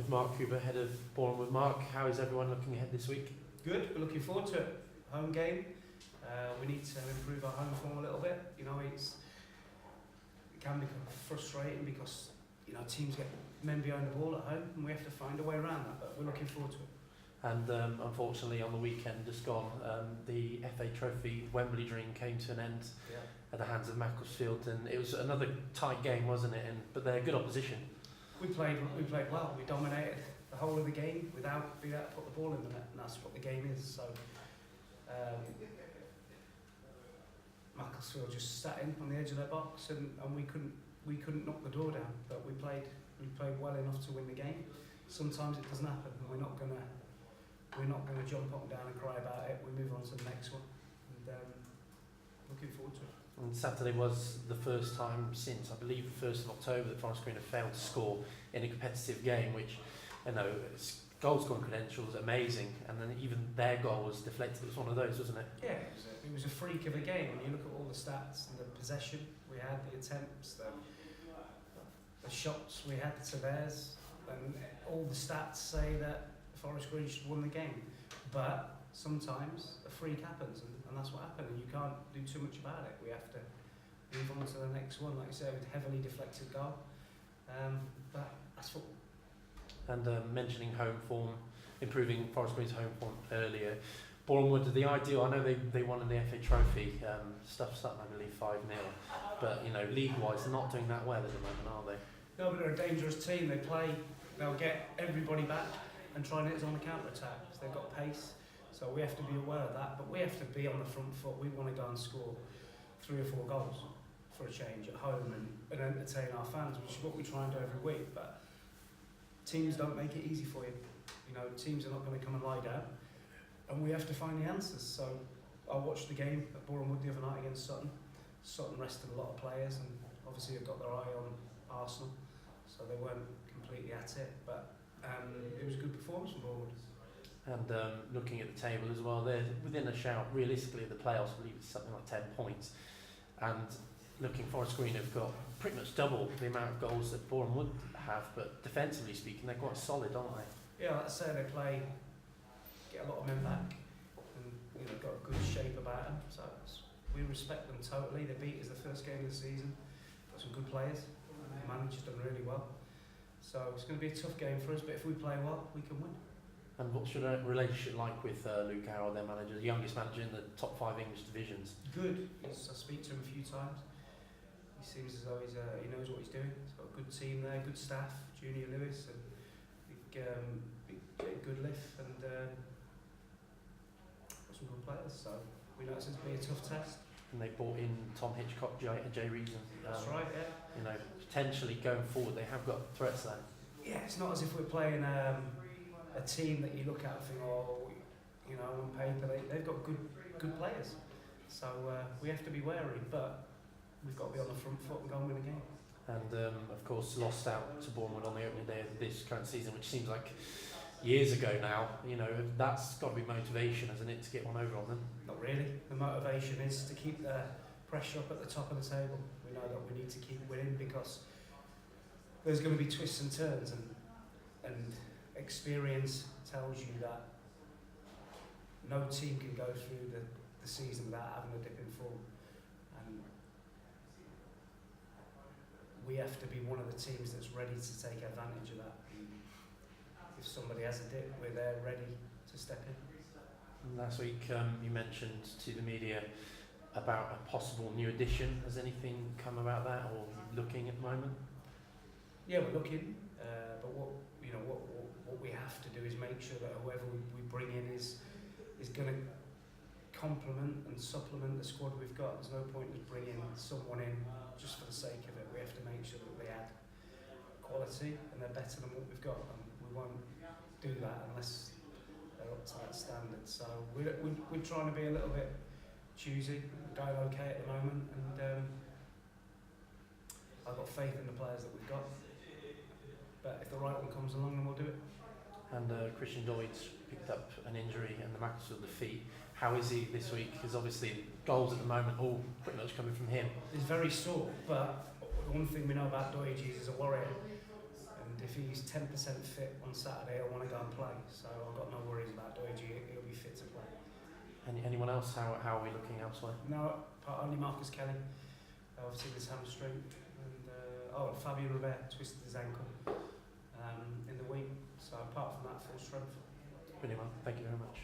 with Mark Huber, head of Boreham Wood. Mark, how is everyone looking ahead this week? Good, we're looking forward to it. Home game. We need to improve our home form a little bit. You know, it can become frustrating because, you know, teams get men behind the ball at home and we have to find a way around that, but we're looking forward to it. And unfortunately on the weekend just gone, the FA Trophy Wembley dream came to an end at the hands of Macclesfield, and it was another tight game, wasn't it? But they're good opposition. We played well. We dominated the whole of the game without being able to put the ball in the net, and that's what the game is. So Macclesfield just sat in on the edge of their box, and we couldn't knock the door down. But we played well enough to win the game. Sometimes it doesn't happen, and we're not gonna jump up and down and cry about it. We move on to the next one, and looking forward to it. And Saturday was the first time since, I believe, the 1st of October that Forest Green have failed to score in a competitive game, which, you know, goal scoring credentials amazing, and then even their goal was deflected. It was one of those, wasn't it? Yeah, it was a freak of a game. When you look at all the stats and the possession we had, the attempts, the shots we had to theirs, and all the stats say that Forest Green should win the game. But sometimes a freak happens, and that's what happened, and you can't do too much about it. We have to move on to the next one, like you said, with heavily deflected goal. But that's football. And mentioning home form, improving Forest Green's home form earlier, Boreham Wood, the ideal, I know they won in the FA Trophy, stuff's up, I believe, 5-0, but, you know, league-wise, they're not doing that well at the moment, are they? No, but they're a dangerous team. They'll get everybody back and try and hit us on the counter-attack. They've got pace, so we have to be aware of that, but we have to be on the front foot. We want to go and score 3 or 4 goals for a change at home and entertain our fans, which is what we try and do every week. But teams don't make it easy for you. You know, teams are not going to come and lie down, and we have to find the answers. So I watched the game at Boreham Wood the other night against Sutton. Sutton rested a lot of players, and obviously they've got their eye on Arsenal, so they weren't completely at it, but it was a good performance from Boreham Wood. And looking at the table as well, they're within a shout, realistically, of the playoffs. I believe it's something like 10 points. And looking, Forest Green have got pretty much double the amount of goals that Boreham Wood have, but defensively speaking, they're quite solid, aren't they? Yeah, like I say, they get a lot of men back, and, you know, got a good shape about them. So we respect them totally. They beat us the first game of the season. Got some good players. The manager's done really well. So it's going to be a tough game for us, but if we play well, we can win. And what's your relationship like with Luke Harrell, their manager, the youngest manager in the top 5 English divisions? Good. I speak to him a few times. He seems as though he knows what he's doing. He's got a good team there, good staff, Junior Lewis, and big good lift, and got some good players. So we know it's going to be a tough test. And they brought in Tom Hitchcock, Jay Reason. That's right, yeah. You know, potentially going forward, they have got threats there. Yeah, it's not as if we're playing a team that you look at and think, oh, you know, on paper they've got good players. So we have to be wary, but we've got to be on the front foot and go and win a game. And of course, lost out to Boreham Wood on the opening day of this current season, which seems like years ago now. You know, that's got to be motivation, hasn't it, to get one over on them? Not really. The motivation is to keep the pressure up at the top of the table. We know that we need to keep winning because there's going to be twists and turns, and experience tells you that no team can go through the season without having a dip in form, and we have to be one of the teams that's ready to take advantage of that. If somebody has a dip, we're there ready to step in. Last week you mentioned to the media about a possible new addition. Has anything come about that, or looking at the moment? Yeah, we're looking, but what we have to do is make sure that whoever we bring in is going to complement and supplement the squad we've got. There's no point in bringing someone in just for the sake of it. We have to make sure that they add quality and they're better than what we've got, and we won't do that unless they're up to that standard. So we're trying to be a little bit choosy, going okay at the moment, and I've got faith in the players that we've got. But if the right one comes along, then we'll do it. And Christian Lloyd's picked up an injury and the Macclesfield defeat. How is he this week? Because obviously goals at the moment all pretty much coming from him. He's very sore, but one thing we know about Doige is he's a warrior. And if he's 10% fit on Saturday, he'll want to go and play. So I've got no worries about Doji. He'll be fit to play. Anyone else? How are we looking elsewhere? No, only Marcus Kelly. Obviously his hamstring. And Fabio Robert twisted his ankle in the week. So apart from that, full strength. Brilliant. Thank you very much.